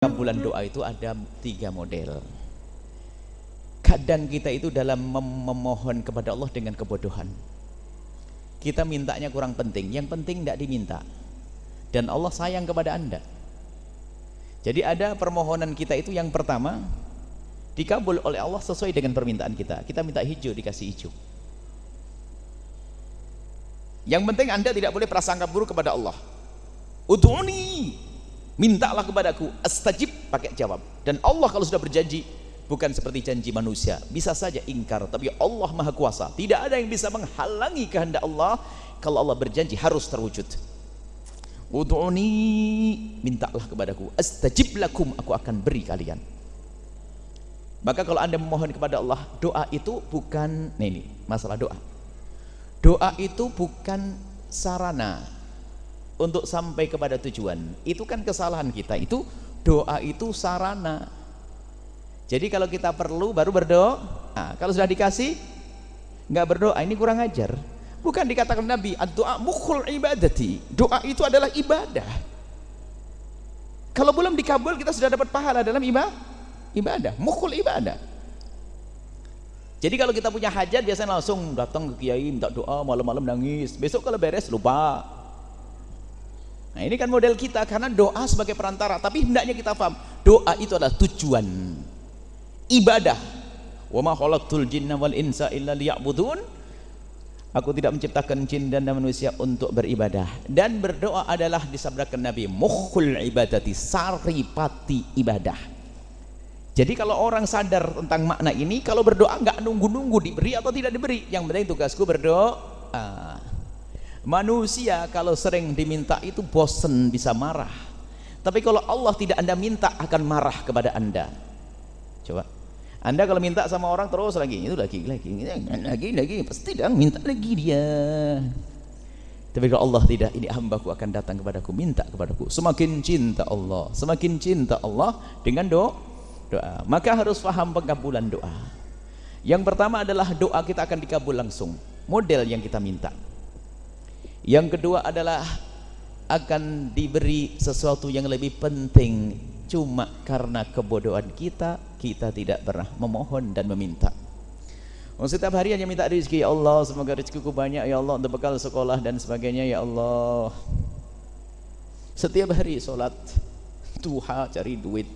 Bulan doa itu ada 3 model. Kadang kita itu dalam memohon kepada Allah dengan kebodohan. Kita mintanya kurang penting, yang penting tidak diminta. Dan Allah sayang kepada Anda. Jadi ada permohonan kita itu yang pertama dikabul oleh Allah sesuai dengan permintaan kita. Kita minta hijau, dikasih hijau. Yang penting Anda tidak boleh prasangka buruk kepada Allah. Ud'uni, mintalah kepadaku, astajib, pakai jawab. Dan Allah kalau sudah berjanji bukan seperti janji manusia, bisa saja ingkar, tapi Allah Maha Kuasa, tidak ada yang bisa menghalangi kehendak Allah. Kalau Allah berjanji harus terwujud. Ud'uni, mintalah kepadaku, astajib lakum, aku akan beri kalian. Maka kalau Anda memohon kepada Allah, doa itu bukan, nah ini masalah doa. Doa itu bukan sarana untuk sampai kepada tujuan. Itu kan kesalahan kita. Itu doa itu sarana. Jadi kalau kita perlu baru berdoa. Nah, kalau sudah dikasih nggak berdoa, ini kurang ajar. Bukan dikatakan Nabi, ad-doa mukhul ibadati. Doa itu adalah ibadah. Kalau belum dikabul kita sudah dapat pahala dalam ibadah. Mukhul ibadah. Jadi kalau kita punya hajat biasanya langsung datang ke kiai minta doa, malam-malam nangis. Besok kalau beres lupa. Nah ini kan model kita, karena doa sebagai perantara. Tapi hendaknya kita paham, doa itu adalah tujuan ibadah. Wa ma khalaqtul jinna wal insa illa liya'budun. Aku tidak menciptakan jin dan manusia untuk beribadah. Dan berdoa adalah disabdakan Nabi, mukhul ibadati, saripati ibadah. Jadi kalau orang sadar tentang makna ini, kalau berdoa nggak nunggu-nunggu diberi atau tidak diberi. Yang penting tugasku berdoa. Manusia kalau sering diminta itu bosen, bisa marah. Tapi kalau Allah tidak Anda minta, akan marah kepada Anda. Coba Anda kalau minta sama orang terus lagi, itu lagi, pasti dong minta lagi dia. Tapi kalau Allah tidak, ini hambaku akan datang kepadaku, minta kepadaku. Semakin cinta Allah dengan doa. Maka harus paham pengabulan doa. Yang pertama adalah doa kita akan dikabul langsung, model yang kita minta. Yang kedua adalah akan diberi sesuatu yang lebih penting, cuma karena kebodohan kita tidak pernah memohon dan meminta. Setiap hari hanya minta rezeki, ya Allah semoga rezekiku banyak ya Allah untuk bekal sekolah dan sebagainya ya Allah. Setiap hari sholat duha cari duit,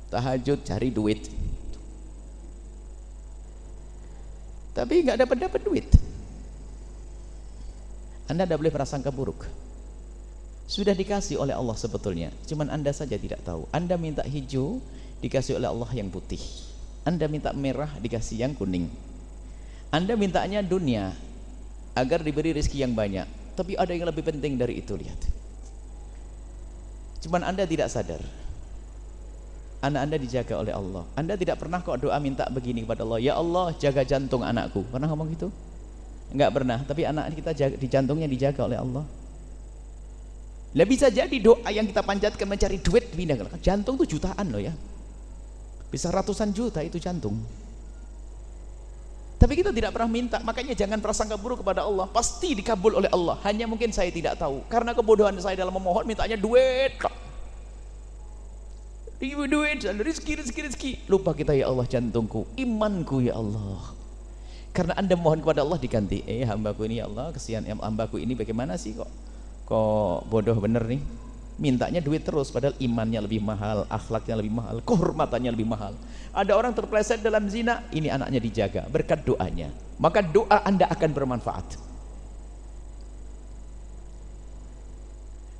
tahajud cari duit, tapi nggak dapat duit. Anda tidak boleh prasangka buruk. Sudah dikasih oleh Allah sebetulnya, cuman Anda saja tidak tahu. Anda minta hijau, dikasih oleh Allah yang putih. Anda minta merah, dikasih yang kuning. Anda mintanya dunia agar diberi rezeki yang banyak, tapi ada yang lebih penting dari itu. Lihat, cuman Anda tidak sadar. Anak Anda dijaga oleh Allah. Anda tidak pernah kok doa minta begini kepada Allah, ya Allah jaga jantung anakku. Pernah ngomong gitu? Enggak pernah. Tapi anak kita di jantungnya dijaga oleh Allah. Lah bisa jadi doa yang kita panjatkan mencari duit pindah. Jantung itu jutaan loh ya, bisa ratusan juta itu jantung. Tapi kita tidak pernah minta. Makanya jangan prasangka buruk kepada Allah, pasti dikabul oleh Allah. Hanya mungkin saya tidak tahu, karena kebodohan saya dalam memohon, mintanya duit, duit, rezeki. Lupa kita, ya Allah jantungku, imanku ya Allah. Karena Anda mohon kepada Allah diganti, hambaku ini ya Allah, kesian hambaku ini bagaimana sih kok bodoh bener nih, mintanya duit terus, padahal imannya lebih mahal, akhlaknya lebih mahal, kehormatannya lebih mahal. Ada orang terpeleset dalam zina, ini anaknya dijaga berkat doanya, maka doa Anda akan bermanfaat.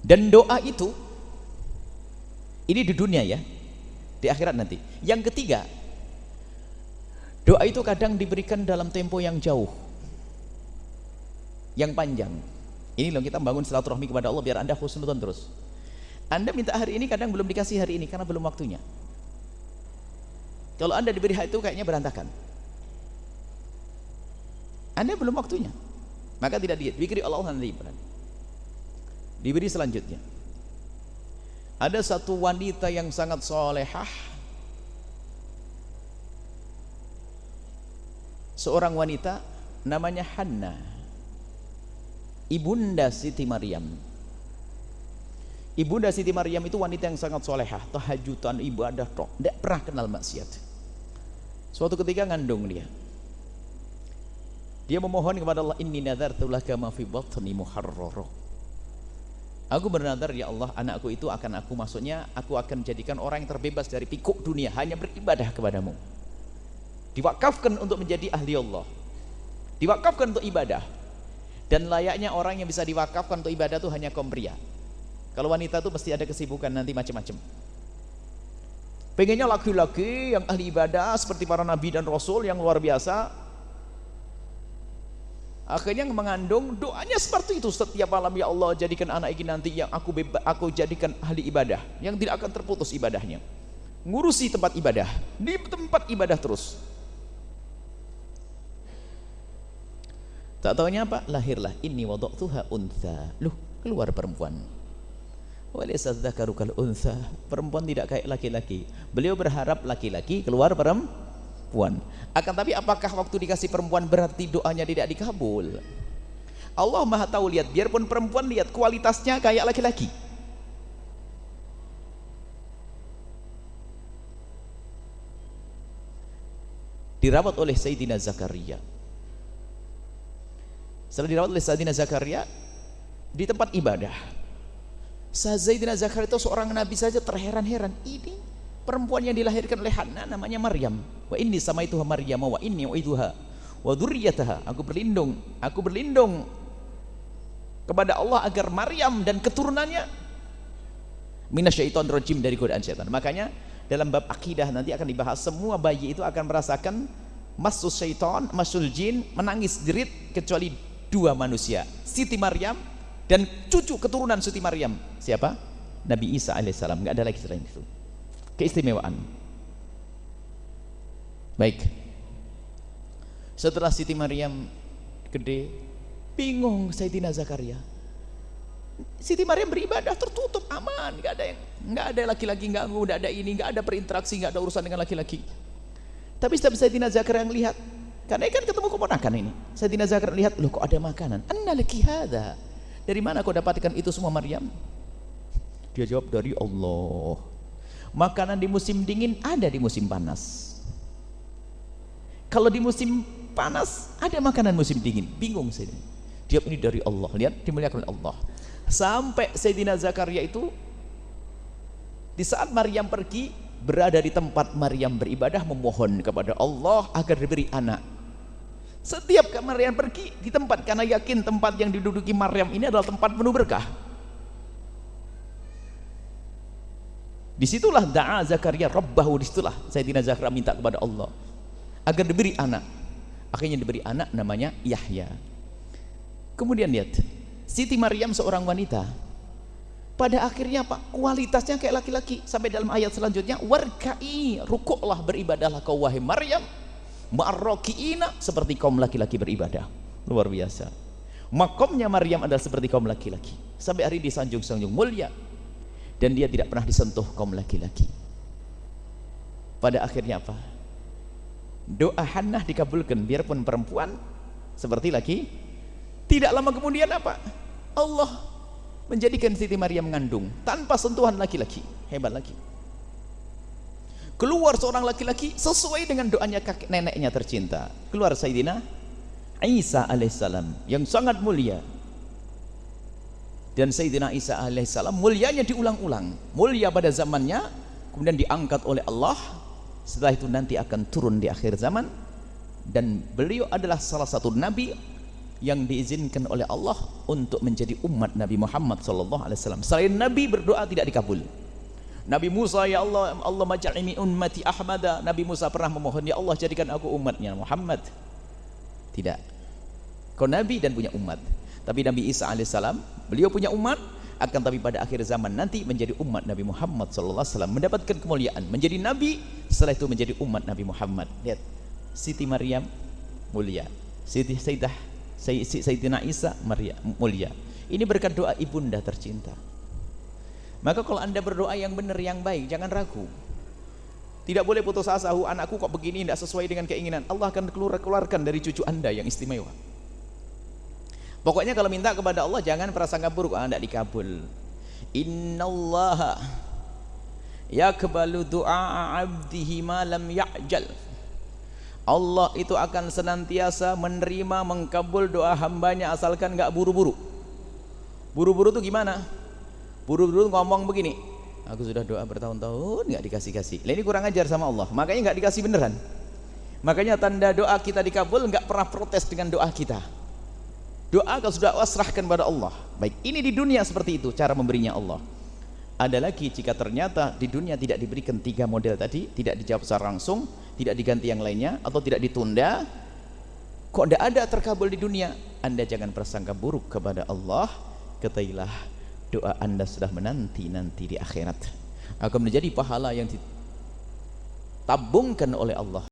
Dan doa itu ini di dunia ya, di akhirat nanti. Yang ketiga, doa itu kadang diberikan dalam tempo yang jauh, yang panjang. Ini loh, kita membangun silaturahmi kepada Allah biar Anda husnudzon terus. Anda minta hari ini, kadang belum dikasih hari ini karena belum waktunya. Kalau Anda diberi hari itu kayaknya berantakan, Anda belum waktunya, maka tidak diberi Allah nanti. Diberi selanjutnya. Ada satu wanita yang sangat solehah, seorang wanita namanya Hannah, ibunda Siti Maryam. Ibunda Siti Maryam itu wanita yang sangat solehah, tahajudan, ibadah, tidak pernah kenal maksiat. Suatu ketika ngandung dia. Dia memohon kepada Allah, inni nadartu laka ma fi batni muharrara. Aku bernadar ya Allah, anakku itu akan maksudnya aku akan jadikan orang yang terbebas dari pikuk dunia, hanya beribadah kepadamu. Diwakafkan untuk menjadi ahli Allah. Diwakafkan untuk ibadah. Dan layaknya orang yang bisa diwakafkan untuk ibadah itu hanya kaum pria. Kalau wanita itu mesti ada kesibukan nanti macam-macam. Pengennya laki-laki yang ahli ibadah seperti para nabi dan rasul yang luar biasa. Akhirnya mengandung, doanya seperti itu setiap malam, ya Allah jadikan anak ini nanti yang aku jadikan ahli ibadah, yang tidak akan terputus ibadahnya. Ngurusi tempat ibadah, di tempat ibadah terus. Tak tahunya apa? Lahirlah inni wada'tuha untha. Loh, keluar perempuan. Walaysa dzakaru kal untha. Perempuan tidak kayak laki-laki. Beliau berharap laki-laki, keluar perempuan. Akan tapi apakah waktu dikasih perempuan berarti doanya tidak dikabul? Allah Maha tahu, lihat, biarpun perempuan lihat kualitasnya kayak laki-laki. Dirawat oleh Sayyidina Zakaria. Setelah dirawat oleh Sayyidina Zakaria di tempat ibadah, Sayyidina Zakaria itu seorang nabi saja terheran-heran, ini perempuan yang dilahirkan oleh Hannah namanya Maryam. Wa inni samaituha Maryam wa inni u'iduha wa dzurriyyataha. Aku berlindung kepada Allah agar Maryam dan keturunannya minasyaitonir rajim, dari godaan syaitan. Makanya dalam bab akidah nanti akan dibahas, semua bayi itu akan merasakan masus syaitan, masul jin, menangis jerit, kecuali dua manusia, Siti Maryam dan cucu keturunan Siti Maryam. Siapa? Nabi Isa alaihissalam. Enggak ada lagi selain itu. Keistimewaan. Baik. Setelah Siti Maryam gede, bingung Sayyidina Zakaria. Siti Maryam beribadah tertutup, aman, enggak ada laki-laki ganggu, enggak ada ini, enggak ada berinteraksi, enggak ada urusan dengan laki-laki. Tapi setiap Sayyidina Zakaria melihat, karena kan ketemu keponakan ini, Sayyidina Zakaria lihat, loh kok ada makanan? Anna laki hadza. Dari mana kau dapatkan itu semua Maryam? Dia jawab, dari Allah. Makanan di musim dingin ada di musim panas. Kalau di musim panas ada makanan musim dingin. Bingung saya. Jawab, ini dari Allah. Lihat, dimuliakan oleh Allah. Sampai Sayyidina Zakaria itu di saat Maryam pergi, berada di tempat Maryam beribadah, memohon kepada Allah agar diberi anak. Setiap Maryam pergi di tempat, karena yakin tempat yang diduduki Maryam ini adalah tempat penuh berkah. Disitulah da'a Zakaria Rabbahu, disitulah Sayyidina Zakaria minta kepada Allah agar diberi anak. Akhirnya diberi anak namanya Yahya. Kemudian lihat, Siti Maryam seorang wanita, pada akhirnya apa? Kualitasnya kayak laki-laki. Sampai dalam ayat selanjutnya, warka'i, rukuklah, beribadahlah kau wahai Maryam, ma'arroki'ina, seperti kaum laki-laki beribadah. Luar biasa. Makomnya Maryam adalah seperti kaum laki-laki. Sampai hari disanjung-sanjung mulia. Dan dia tidak pernah disentuh kaum laki-laki. Pada akhirnya apa? Doa Hannah dikabulkan, biarpun perempuan seperti laki. Tidak lama kemudian apa? Allah menjadikan Siti Maryam mengandung tanpa sentuhan laki-laki. Hebat lagi. Keluar seorang laki-laki sesuai dengan doanya kakek neneknya tercinta. Keluar Sayyidina Isa alaihissalam yang sangat mulia. Dan Sayyidina Isa alaihissalam mulianya diulang-ulang, mulia pada zamannya, kemudian diangkat oleh Allah. Setelah itu nanti akan turun di akhir zaman, dan beliau adalah salah satu nabi yang diizinkan oleh Allah untuk menjadi umat Nabi Muhammad SAW. Selain nabi berdoa tidak dikabul. Nabi Musa, ya Allah, Allah maj'alni min ummati Ahmada. Nabi Musa pernah memohon, ya Allah jadikan aku umatnya Muhammad. Tidak. Kau nabi dan punya umat. Tapi Nabi Isa alaihissalam, beliau punya umat, akan tapi pada akhir zaman nanti menjadi umat Nabi Muhammad SAW, mendapatkan kemuliaan, menjadi nabi, setelah itu menjadi umat Nabi Muhammad. Lihat, Siti Maryam mulia, Sayyidina Isa Maryam mulia. Ini berkat doa ibunda tercinta. Maka kalau anda berdoa yang benar, yang baik, jangan ragu. Tidak boleh putus asa, anakku kok begini, tidak sesuai dengan keinginan. Allah akan keluarkan dari cucu anda yang istimewa. Pokoknya kalau minta kepada Allah jangan prasangka buruk, tidak dikabul. Innallaha yaqbalu du'a 'abdihi ma lam ya'jal. Allah itu akan senantiasa menerima, mengkabul doa hambanya asalkan enggak buru-buru. Buru-buru itu gimana? Buru-buru ngomong begini, aku sudah doa bertahun-tahun enggak dikasih-kasih. Lah ini kurang ajar sama Allah, makanya enggak dikasih beneran. Makanya tanda doa kita dikabul enggak pernah protes dengan doa kita. Doa kalau sudah wasrahkan pada Allah. Baik, ini di dunia seperti itu cara memberinya Allah. Ada lagi jika ternyata di dunia tidak diberikan 3 model tadi, tidak dijawab secara langsung, tidak diganti yang lainnya, atau tidak ditunda, kok tidak ada terkabul di dunia, Anda jangan bersangka buruk kepada Allah. Ketahuilah doa Anda sudah menanti-nanti di akhirat akan menjadi pahala yang ditabungkan oleh Allah.